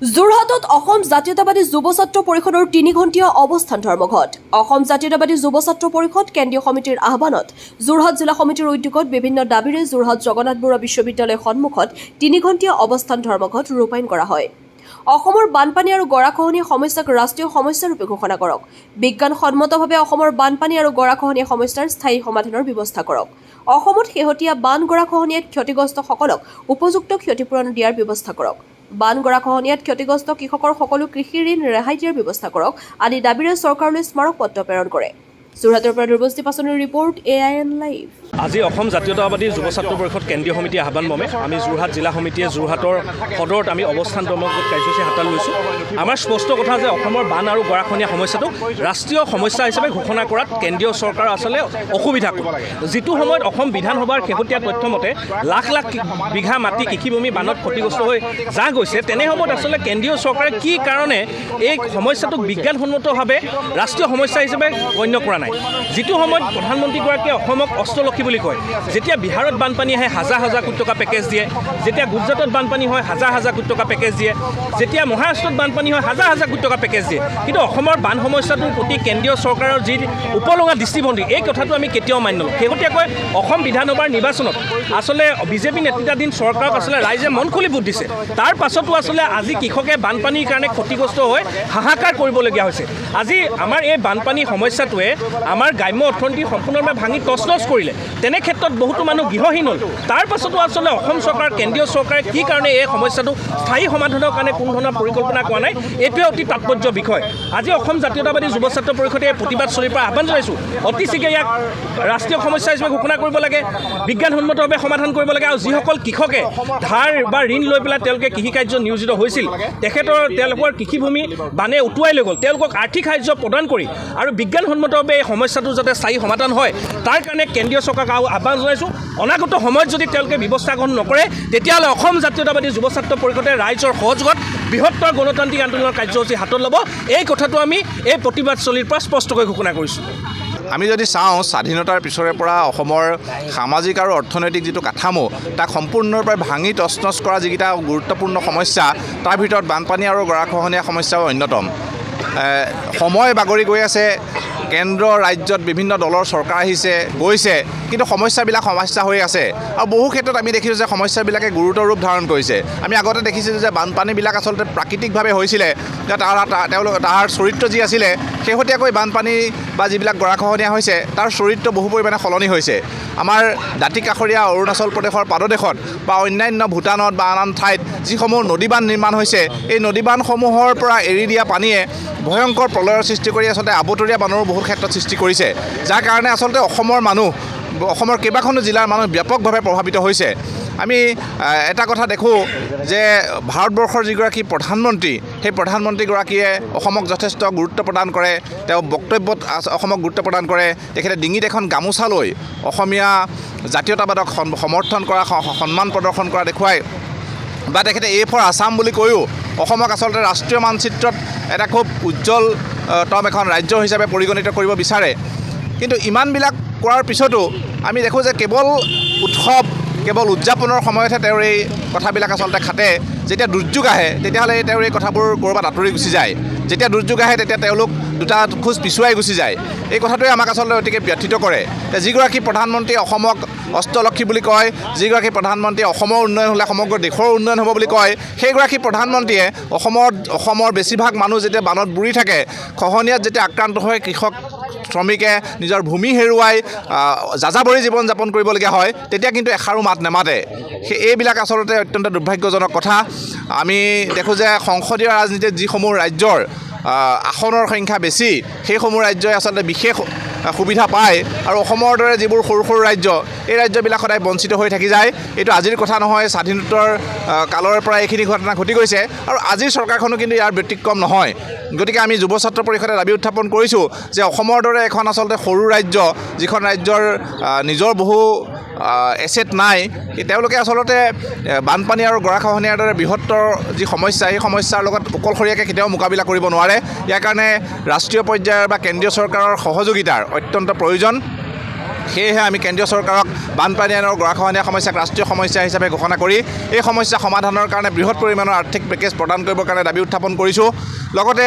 যোৰহাটত অসম জাতীয়তাবাদী যুৱ ছাত্ৰ পৰিষদৰ ৩ ঘণ্টীয়া অৱস্থান ধৰ্মঘট। অসম জাতীয়তাবাদী যুৱ ছাত্ৰ পৰিষদ কেন্দ্ৰীয় সমিতিৰ আহ্বানত যোৰহাট জিলা সমিতিৰ উদ্যোগত বিভিন্ন দাবীৰে যোৰহাট জগন্নাথ বৰুৱা বিশ্ববিদ্যালয়ৰ সন্মুখত ৩ ঘণ্টীয়া অৱস্থান ধৰ্মঘট ৰূপায়ণ কৰা হয়। অসমৰ বানপানী আৰু গৰাখহনীয়া সমস্যাক ৰাষ্ট্ৰীয় সমস্যা ৰূপে ঘোষণা কৰক। বিজ্ঞানসন্মতভাৱে অসমৰ বানপানী আৰু গৰাখহনীয়া সমস্যাৰ স্থায়ী সমাধানৰ ব্যৱস্থা কৰক। অসমত শেহতীয়া বান গৰাখহনীয়াত ক্ষতিগ্ৰস্তসকলক উপযুক্ত ক্ষতিপূৰণ দিয়াৰ ব্যৱস্থা কৰক। বান গৰাখহনীয়াত ক্ষতিগ্ৰস্ত কৃষকৰ সকলো কৃষি ঋণ ৰেহাই দিয়াৰ ব্যৱস্থা কৰক আদি দাবীৰে চৰকাৰলৈ স্মাৰক পত্ৰ প্ৰেৰণ কৰে। যোৰহাটৰ পৰা দুৰ্বস্তি পাচনিৰ ৰিপৰ্ট AIN লাইভ। আজি অসম জাতীয়তাবাদী যুৱ ছাত্ৰ পৰিষদ কেন্দ্ৰীয় সমিতি আহ্বান মৰ্মে আমি যোৰহাট জিলা সমিতিয়ে যোৰহাটৰ সদৰত আমি অৱস্থান ধৰ্মঘট কাৰ্যসূচী হাতত লৈছোঁ। আমাৰ স্পষ্ট কথা যে অসমৰ বান আৰু গৰাখহনীয়া সমস্যাটো ৰাষ্ট্ৰীয় সমস্যা হিচাপে ঘোষণা কৰাত কেন্দ্ৰীয় চৰকাৰ আচলতে অসুবিধা কৰে। যিটো সময়ত অসম বিধানসভাৰ শেহতীয়া তথ্যমতে লাখ লাখ বিঘা মাটি কৃষিভূমি বানত ক্ষতিগ্ৰস্ত হৈ যা গৈছে, তেনে সময়ত আচলতে কেন্দ্ৰীয় চৰকাৰে কি কাৰণে এই সমস্যাটোক বিজ্ঞানসন্মতভাৱে ৰাষ্ট্ৰীয় সমস্যা হিচাপে গণ্য কৰা নাই। যিটো সময়ত প্ৰধানমন্ত্ৰীগৰাকীয়ে অসমক অস্ত্ৰলক্ষী বুলি কয়, যেতিয়া বিহাৰত বানপানী আহে হাজাৰ হাজাৰ কোটি টকা পেকেজ দিয়ে, যেতিয়া গুজৰাটত বানপানী হয় হাজাৰ হাজাৰ কোটি টকা পেকেজ দিয়ে, যেতিয়া মহাৰাষ্ট্ৰত বানপানী হয় হাজাৰ হাজাৰ কোটি টকা পেকেজ দিয়ে, কিন্তু অসমৰ বান সমস্যাটোৰ প্ৰতি কেন্দ্ৰীয় চৰকাৰৰ যি উপলঙা দৃষ্টিভংগী, এই কথাটো আমি কেতিয়াও মানি নলওঁ। শেহতীয়াকৈ অসম বিধানসভাৰ নিৰ্বাচনত আচলতে বিজেপি নেতৃত্বাধীন চৰকাৰক আচলতে ৰাইজে মন খুলি ভোট দিছে। তাৰ পাছতো আচলতে আজি কৃষকে বানপানীৰ কাৰণে ক্ষতিগ্ৰস্ত হৈ হাহাকাৰ কৰিবলগীয়া হৈছে। আজি আমাৰ এই বানপানী সমস্যাটোৱে আমাৰ গ্ৰাম্য অৰ্থনীতি সম্পূৰ্ণভাৱে ভাঙি তছনছ কৰিলে। তেনে ক্ষেত্ৰত বহুতো মানুহ গৃহহীন হ'ল। তাৰ পাছতো আচলতে অসম চৰকাৰ কেন্দ্ৰীয় চৰকাৰে কি কাৰণে এই সমস্যাটো স্থায়ী সমাধানৰ কাৰণে কোনো ধৰণৰ পৰিকল্পনা কৰা নাই, এইটোৱে অতি তাৎপৰ্য বিষয়। আজি অসম জাতীয়তাবাদী যুৱ ছাত্ৰ পৰিষদে প্ৰতিবাদ চলিৰ পৰা আহ্বান জনাইছোঁ, অতি শীঘ্ৰে ইয়াক ৰাষ্ট্ৰীয় সমস্যা হিচাপে ঘোষণা কৰিব লাগে, বিজ্ঞানসন্মতভাৱে সমাধান কৰিব লাগে। আৰু যিসকল কৃষকে ধাৰ বা ঋণ লৈ পেলাই তেওঁলোকে কৃষিকাৰ্য নিয়োজিত হৈছিল, তেওঁলোকৰ কৃষিভূমি বানে উটুৱাই লৈ গ'ল, তেওঁলোকক আৰ্থিক সাহায্য প্ৰদান কৰি আৰু বিজ্ঞানসন্মতভাৱে এই সমস্যাটো যাতে স্থায়ী সমাধান হয়, তাৰ কাৰণে কেন্দ্ৰীয় চৰকাৰক আহ্বান জনাইছোঁ। অনাগত সময়ত যদি তেওঁলোকে ব্যৱস্থা গ্ৰহণ নকৰে, তেতিয়াহ'লে অসম জাতীয়তাবাদী যুৱ ছাত্ৰ পৰিষদে ৰাইজৰ সহযোগত বৃহত্তৰ গণতান্ত্ৰিক আন্দোলনৰ কাৰ্যসূচী হাতত ল'ব। এই কথাটো আমি এই প্ৰতিবাদ চলিৰ পৰা স্পষ্টকৈ ঘোষণা কৰিছোঁ। আমি যদি চাওঁ, স্বাধীনতাৰ পিছৰে পৰা অসমৰ সামাজিক আৰু অৰ্থনৈতিক যিটো কাঠামো, তাক সম্পূৰ্ণৰূপে ভাঙি তছনছ কৰা যিকেইটা গুৰুত্বপূৰ্ণ সমস্যা, তাৰ ভিতৰত বানপানী আৰু গৰাখহনীয়া সমস্যাও অন্যতম। সময় বাগৰি গৈ আছে, কেন্দ্ৰ ৰাজ্যত বিভিন্ন দলৰ চৰকাৰ আহিছে গৈছে, কিন্তু সমস্যাবিলাক সমস্যা হৈ আছে। আৰু বহু ক্ষেত্ৰত আমি দেখিছোঁ যে সমস্যাবিলাকে গুৰুতৰ ৰূপ ধাৰণ কৰিছে। আমি আগতে দেখিছিলোঁ যে বানপানীবিলাক আচলতে প্ৰাকৃতিকভাৱে হৈছিলে, যে তাৰ চৰিত্ৰ যি আছিলে, শেহতীয়াকৈ বানপানী বা যিবিলাক গৰাখহনীয়া হৈছে তাৰ চৰিত্ৰ বহু পৰিমাণে সলনি হৈছে। আমাৰ দাঁতিকাষৰীয়া অৰুণাচল প্ৰদেশৰ পাদদেশত বা অন্যান্য ভূটানত বা আন আন ঠাইত যিসমূহ নদীবান্ধ নিৰ্মাণ হৈছে, এই নদীবান্ধসমূহৰ পৰা এৰি দিয়া পানীয়ে ভয়ংকৰ প্ৰলয়ৰ সৃষ্টি কৰি আচলতে আবতৰীয়া বানৰো বহুত ক্ষেত্ৰত সৃষ্টি কৰিছে, যাৰ কাৰণে আচলতে অসমৰ কেইবাখনো জিলাৰ মানুহ ব্যাপকভাৱে প্ৰভাৱিত হৈছে। আমি এটা কথা দেখোঁ যে ভাৰতবৰ্ষৰ যিগৰাকী প্ৰধানমন্ত্ৰী, সেই প্ৰধানমন্ত্ৰীগৰাকীয়ে অসমক যথেষ্ট গুৰুত্ব প্ৰদান কৰে, তেওঁ বক্তব্যত অসমক গুৰুত্ব প্ৰদান কৰে। তেখেতে ডিঙিত এখন গামোচা লৈ অসমীয়া জাতীয়তাবাদক সমৰ্থন কৰা, সন্মান প্ৰদৰ্শন কৰা দেখুৱায়, বা তেখেতে A for আছাম বুলি কৈও অসমক আচলতে ৰাষ্ট্ৰীয় মানচিত্ৰত এটা খুব উজ্জ্বলতম এখন ৰাজ্য হিচাপে পৰিগণিত কৰিব বিচাৰে। কিন্তু ইমানবিলাক কৰাৰ পিছতো আমি দেখোঁ যে কেৱল উৎসৱ, কেৱল উদযাপনৰ সময়তহে তেওঁৰ এই কথাবিলাক আচলতে খাটে। যেতিয়া দুৰ্যোগ আহে তেতিয়াহ'লে তেওঁৰ এই কথাবোৰ ক'ৰবাত আঁতৰি গুচি যায়। যেতিয়া দুৰ্যোগ আহে তেতিয়া তেওঁলোক দুটা খোজ পিছুৱাই গুচি যায়। এই কথাটোৱে আমাক আচলতে অতিকে ব্যথিত কৰে। যিগৰাকী প্ৰধানমন্ত্ৰীয়ে অসমক অস্ত্ৰলক্ষী বুলি কয়, যিগৰাকী প্ৰধানমন্ত্ৰীয়ে অসমৰ উন্নয়ন হ'লে সমগ্ৰ দেশৰ উন্নয়ন হ'ব বুলি কয়, সেইগৰাকী প্ৰধানমন্ত্ৰীয়ে অসমৰ বেছিভাগ মানুহ যেতিয়া বানত বুৰি থাকে, খহনীয়াত যেতিয়া আক্ৰান্ত হয়, কৃষক শ্ৰমিকে নিজৰ ভূমি হেৰুৱাই যাযাবৰী জীৱন যাপন কৰিবলগীয়া হয়, তেতিয়া কিন্তু এষাৰো মাত নেমাতে। এইবিলাক আচলতে অত্যন্ত দুৰ্ভাগ্যজনক কথা। আমি দেখোঁ যে সংসদীয় ৰাজনীতিত যিসমূহ ৰাজ্যৰ আসনৰ সংখ্যা বেছি, সেইসমূহ ৰাজ্যই আচলতে বিশেষ সুবিধা পায়, আৰু অসমৰ দৰে যিবোৰ সৰু সৰু ৰাজ্য, এই ৰাজ্যবিলাক সদায় বঞ্চিত হৈ থাকি যায়। এইটো আজিৰ কথা নহয়, স্বাধীনোত্তৰ কালৰ পৰা এইখিনি ঘটনা ঘটি গৈছে, আৰু আজিৰ চৰকাৰখনো কিন্তু ইয়াৰ ব্যতিক্ৰম নহয়। গতিকে আমি যুৱ ছাত্ৰ পৰিষদে দাবী উত্থাপন কৰিছোঁ যে অসমৰ দৰে এখন আচলতে সৰু ৰাজ্য, যিখন ৰাজ্যৰ নিজৰ বহু এছেট নাই, তেওঁলোকে আচলতে বানপানী আৰু গৰাখহনীয়াৰ দৰে বৃহত্তৰ যি সমস্যা, এই সমস্যাৰ লগত অকলশৰীয়াকৈ কেতিয়াও মোকাবিলা কৰিব নোৱাৰে। ইয়াৰ কাৰণে ৰাষ্ট্ৰীয় পৰ্যায়ৰ বা কেন্দ্ৰীয় চৰকাৰৰ সহযোগিতাৰ অত্যন্ত প্ৰয়োজন। সেয়েহে আমি কেন্দ্ৰীয় চৰকাৰক বানপানী আৰু গৰাখহনীয়া সমস্যাক ৰাষ্ট্ৰীয় সমস্যা হিচাপে ঘোষণা কৰি এই সমস্যা সমাধানৰ কাৰণে বৃহৎ পৰিমাণৰ আৰ্থিক পেকেজ প্ৰদান কৰিবৰ কাৰণে দাবী উত্থাপন কৰিছোঁ। লগতে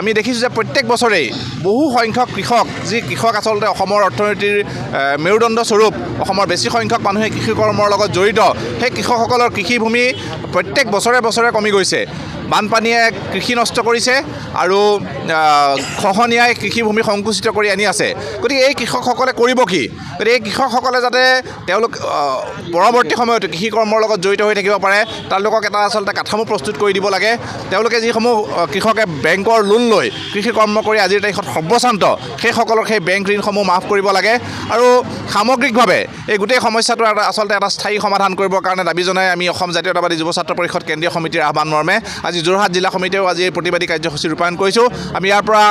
আমি দেখিছোঁ যে প্ৰত্যেক বছৰেই বহু সংখ্যক কৃষক, যি কৃষক আচলতে অসমৰ অৰ্থনীতিৰ মেৰুদণ্ড স্বৰূপ, অসমৰ বেছি সংখ্যক মানুহে কৃষি কৰ্মৰ লগত জড়িত, সেই কৃষকসকলৰ কৃষিভূমি প্ৰত্যেক বছৰে বছৰে কমি গৈছে। বানপানীয়ে কৃষি নষ্ট কৰিছে আৰু খহনীয়াই কৃষিভূমি সংকুচিত কৰি আনি আছে। গতিকে এই কৃষকসকলে কৰিব কি? গতিকে এই কৃষকসকলে যাতে তেওঁলোক পৰৱৰ্তী সময়ত কৃষি কৰ্মৰ লগত জড়িত হৈ থাকিব পাৰে, তেওঁলোকক এটা আচলতে কাঠামো প্ৰস্তুত কৰি দিব লাগে। তেওঁলোকে যিসমূহ কৃষকে বেংকৰ লোন লৈ কৃষি কৰ্ম কৰি আজিৰ তাৰিখত সৰ্বশ্ৰান্ত, সেইসকলক সেই বেংক ঋণসমূহ মাফ কৰিব লাগে আৰু সামগ্ৰিকভাৱে এই গোটেই সমস্যাটো আচলতে এটা স্থায়ী সমাধান কৰিবৰ কাৰণে দাবী জনাই আমি অসম জাতীয়তাবাদী যুৱ ছাত্ৰ পৰিষদ কেন্দ্ৰীয় সমিতিৰ আহ্বান মৰ্মে আজি যোৰহাট জিলা সমিতিয়েও আজি এই প্ৰতিবাদী কাৰ্যসূচী ৰূপায়ণ কৰিছোঁ। আমি ইয়াৰ পৰা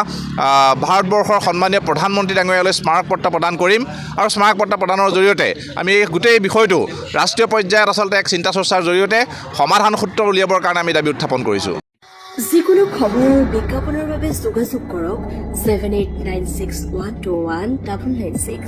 ভাৰতবৰ্ষৰ সন্মানীয় প্ৰধানমন্ত্ৰী ডাঙৰীয়ালৈ স্মাৰকপত্ৰ প্ৰদান কৰিম আৰু স্মাৰকপত্ৰ প্ৰদানৰ জৰিয়তে আমি এই গোটেই বিষয়টো ৰাষ্ট্ৰীয় পৰ্যায়ত আচলতে এক চিন্তা চৰ্চাৰ জৰিয়তে সমাধান সূত্ৰ উলিয়াবৰ কাৰণে আমি দাবী উত্থাপন কৰিছোঁ। যিকোনো খবৰ আৰু বিজ্ঞাপনৰ বাবে যোগাযোগ কৰক 7896121996।